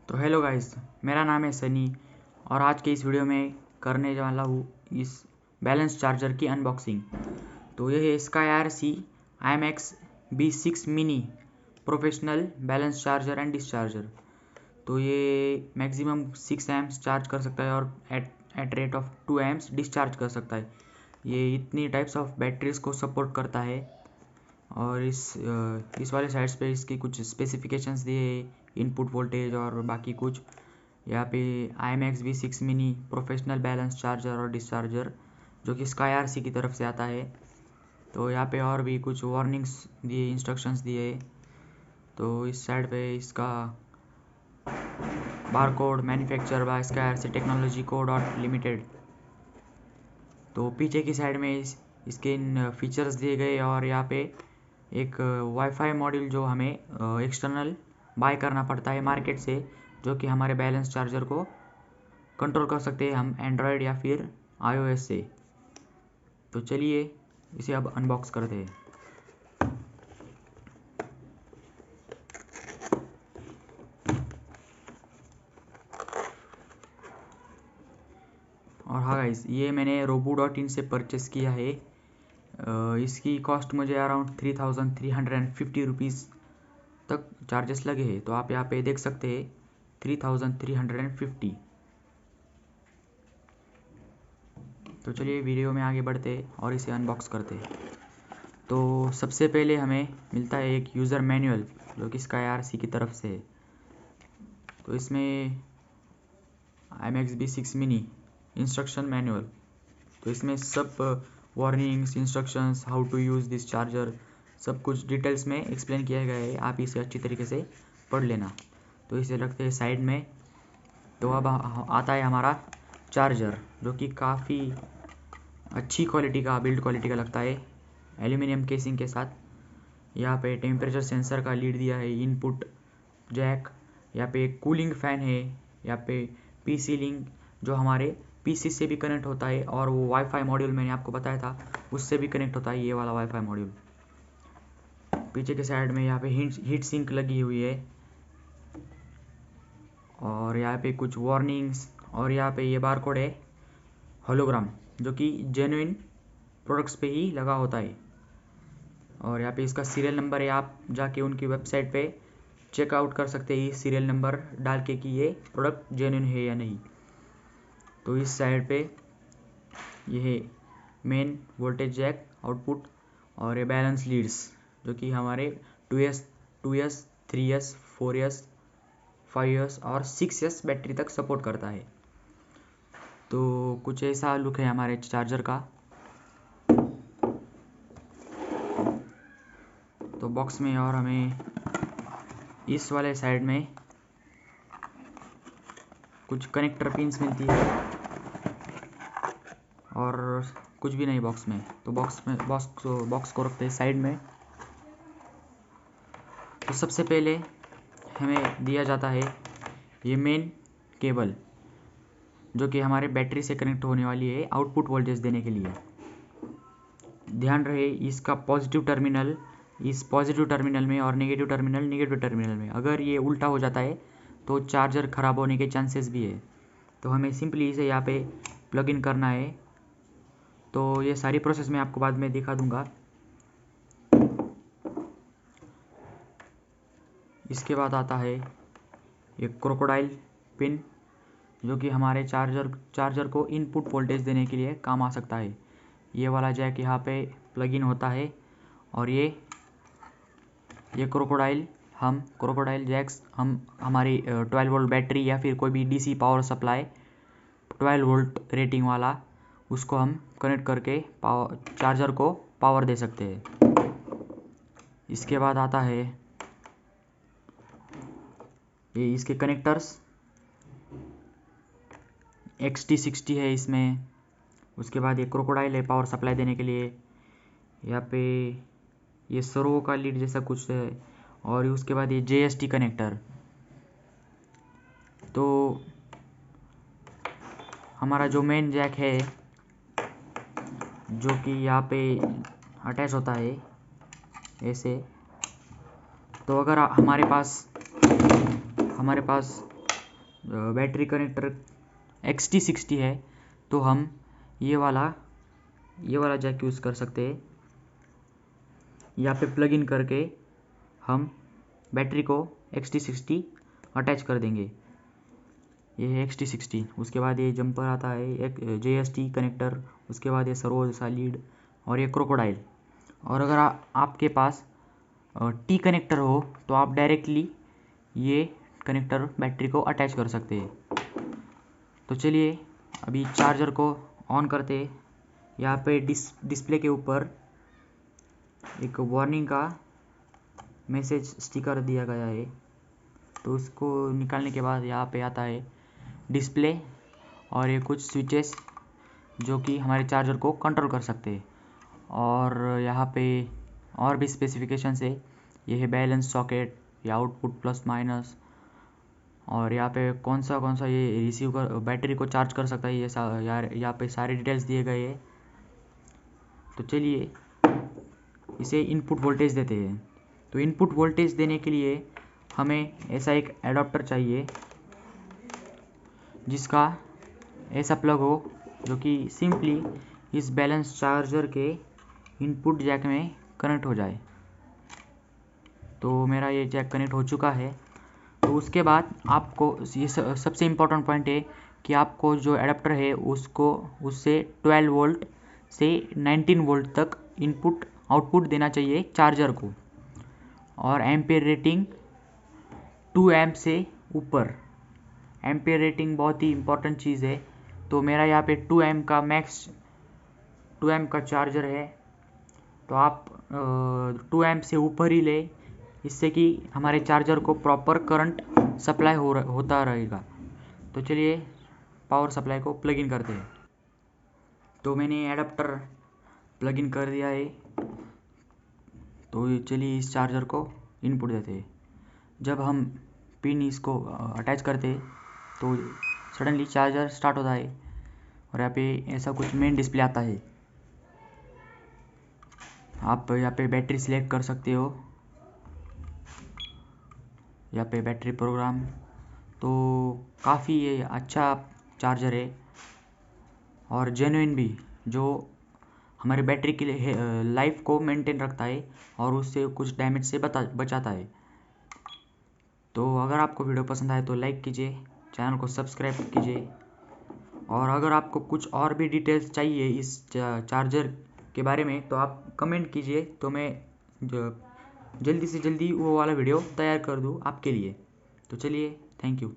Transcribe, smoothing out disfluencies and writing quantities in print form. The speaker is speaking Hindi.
तो हेलो गाइस, मेरा नाम है सनी और आज के इस वीडियो में करने वाला हूँ इस बैलेंस चार्जर की अनबॉक्सिंग। तो यह है SkyRC IMX B6 mini professional balance charger and discharger. तो ये मैक्सिमम 6 एम्प्स चार्ज कर सकता है और at rate of 2 amps discharge कर सकता है। ये इतनी टाइप्स ऑफ बैटरीज को सपोर्ट करता है। और इस वाले साइड्स पे इसकी कुछ स्पेसिफिकेशंस दिए, इनपुट वोल्टेज और बाकी कुछ। यहाँ पे IMX B6 mini professional balance charger और डिस्चार्जर जो कि SkyRC की तरफ से आता है। तो यहाँ पे और भी कुछ वार्निंग्स दिए, इंस्ट्रक्शंस दिए। तो इस साइड पे इसका barcode manufacture by SkyRC technology co dot limited. तो पीछे की साइड में इसके इन फीचर्स दिए गए और यहाँ पे एक वाईफाई मॉड्यूल जो हमें एक्सटर्नल बाय करना पड़ता है मार्केट से, जो कि हमारे बैलेंस चार्जर को कंट्रोल कर सकते हैं हम एंड्रॉयड या फिर iOS से। तो चलिए इसे अब अनबॉक्स करते हैं। और हाँ गाइस, ये मैंने robo.in से परचेस किया है। इसकी कॉस्ट मुझे अराउंड 3350 रुपीज़ तक चार्जेस लगे हैं। तो आप यहाँ पे देख सकते हैं 3350। तो चलिए वीडियो में आगे बढ़ते और इसे अनबॉक्स करते हैं। तो सबसे पहले हमें मिलता है एक यूज़र मैनुअल जो कि SkyRC की तरफ से है। तो इसमें IMX B6 mini instruction manual, तो इसमें सब warnings, instructions, how to use this charger, सब कुछ डिटेल्स में एक्सप्लेन किया गया है। आप इसे अच्छी तरीके से पढ़ लेना। तो इसे रखते हैं साइड में। तो अब आता है हमारा चार्जर जो कि काफ़ी अच्छी क्वालिटी का, बिल्ड क्वालिटी का लगता है, एल्यूमिनियम केसिंग के साथ। यहाँ पे टेम्परेचर सेंसर का लीड दिया है, इनपुट जैक, यहाँ पे कूलिंग फ़ैन है, यहाँ पे PC लिंक जो हमारे PC से भी कनेक्ट होता है और वो वाईफाई मॉड्यूल मैंने आपको बताया था उससे भी कनेक्ट होता है, ये वाला वाईफाई मॉड्यूल। पीछे के साइड में यहाँ पे हीट सिंक लगी हुई है और यहाँ पे कुछ वार्निंग्स। और यहाँ पे ये बारकोड है होलोग्राम जो कि जेन्युइन प्रोडक्ट्स पे ही लगा होता है। और यहाँ पे इसका सीरियल नंबर है, आप जाके उनकी वेबसाइट पे चेकआउट कर सकते हैं सीरियल नंबर डाल के कि ये प्रोडक्ट जेन्युइन है या नहीं। तो इस साइड पे ये है मेन वोल्टेज जैक आउटपुट और ये बैलेंस लीड्स जो कि हमारे 2S 3S 4S 5S और 6S बैटरी तक सपोर्ट करता है। तो कुछ ऐसा लुक है हमारे चार्जर का। तो बॉक्स में और हमें इस वाले साइड में कुछ कनेक्टर पिन्स मिलती है और कुछ भी नहीं बॉक्स में। तो बॉक्स को रखते हैं साइड में। तो सबसे पहले हमें दिया जाता है ये मेन केबल जो कि हमारे बैटरी से कनेक्ट होने वाली है आउटपुट वोल्टेज देने के लिए। ध्यान रहे इसका पॉजिटिव टर्मिनल इस पॉजिटिव टर्मिनल में और नेगेटिव टर्मिनल में। अगर ये उल्टा हो जाता है तो चार्जर ख़राब होने के चांसेस भी है। तो हमें सिंपली इसे यहाँ पे प्लग इन करना है। तो ये सारी प्रोसेस मैं आपको बाद में दिखा दूंगा। इसके बाद आता है ये क्रोकोडाइल पिन जो कि हमारे चार्जर को इनपुट वोल्टेज देने के लिए काम आ सकता है। ये वाला जैक यहाँ पे प्लग इन होता है और ये क्रोकोडाइल जैक्स हम हमारी 12 वोल्ट बैटरी या फिर कोई भी DC power supply 12 volt rating वाला उसको हम कनेक्ट करके चार्जर को पावर दे सकते हैं। इसके बाद आता है ये इसके कनेक्टर्स XT60 है इसमें। उसके बाद ये क्रोकोडाइल है पावर सप्लाई देने के लिए। यहाँ पे ये सर्वो का लीड जैसा कुछ है और उसके बाद ये JST कनेक्टर। तो हमारा जो मेन जैक है जो कि यहाँ पे अटैच होता है ऐसे। तो अगर हमारे पास बैटरी कनेक्टर XT60 है तो हम ये वाला जैक यूज़ कर सकते हैं। यहाँ पे प्लग इन करके हम बैटरी को XT60 अटैच कर देंगे। ये है XT60। उसके बाद ये जंपर आता है, एक JST कनेक्टर, उसके बाद ये सरोज सॉलिड और ये क्रोकोडाइल। और अगर आपके पास T कनेक्टर हो तो आप डायरेक्टली ये कनेक्टर बैटरी को अटैच कर सकते हैं। तो चलिए अभी चार्जर को ऑन करते हैं। यहाँ पे डिस्प्ले के ऊपर एक वार्निंग का मैसेज स्टिकर दिया गया है, तो उसको निकालने के बाद यहाँ पे आता है डिस्प्ले और ये कुछ स्विचेस जो कि हमारे चार्जर को कंट्रोल कर सकते हैं। और यहाँ पे और भी स्पेसिफिकेशंस है। ये है बैलेंस सॉकेट, ये आउटपुट प्लस माइनस, और यहाँ पे कौन सा ये रिसीव कर बैटरी को चार्ज कर सकता है, ये यार यहाँ पे सारे डिटेल्स दिए गए हैं। तो चलिए इसे इनपुट वोल्टेज देते हैं। तो इनपुट वोल्टेज देने के लिए हमें ऐसा एक एडाप्टर चाहिए जिसका ऐसा प्लग हो जो कि सिंपली इस बैलेंस चार्जर के इनपुट जैक में कनेक्ट हो जाए। तो मेरा ये जैक कनेक्ट हो चुका है। तो उसके बाद आपको ये सबसे इम्पोर्टेंट पॉइंट है कि आपको जो एडाप्टर है उससे 12 वोल्ट से 19 वोल्ट तक इनपुट आउटपुट देना चाहिए चार्जर को। और एम्पेयर रेटिंग 2 एम्प से ऊपर। एम्पेयर रेटिंग बहुत ही इम्पोर्टेंट चीज़ है। तो मेरा यहाँ पे 2 एम्प का चार्जर है, तो आप 2 एम्प से ऊपर ही ले, इससे कि हमारे चार्जर को प्रॉपर करंट सप्लाई होता रहेगा। तो चलिए पावर सप्लाई को प्लग इन करते हैं। तो मैंने एडाप्टर प्लग इन कर दिया है। तो चलिए इस चार्जर को इनपुट देते हैं। जब हम पिन इसको अटैच करते हैं तो सडनली चार्जर स्टार्ट होता है और यहाँ पे ऐसा कुछ मेन डिस्प्ले आता है। आप यहाँ पे बैटरी सिलेक्ट कर सकते हो, यहाँ पे बैटरी प्रोग्राम। तो काफ़ी ये अच्छा चार्जर है और जेन्युइन भी, जो हमारे बैटरी के लिए लाइफ को मेंटेन रखता है और उससे कुछ डैमेज से बचाता है। तो अगर आपको वीडियो पसंद आए तो लाइक कीजिए, चैनल को सब्सक्राइब कीजिए। और अगर आपको कुछ और भी डिटेल्स चाहिए इस चार्जर के बारे में तो आप कमेंट कीजिए, तो मैं जल्दी से जल्दी वो वाला वीडियो तैयार कर दूँ आपके लिए। तो चलिए, थैंक यू।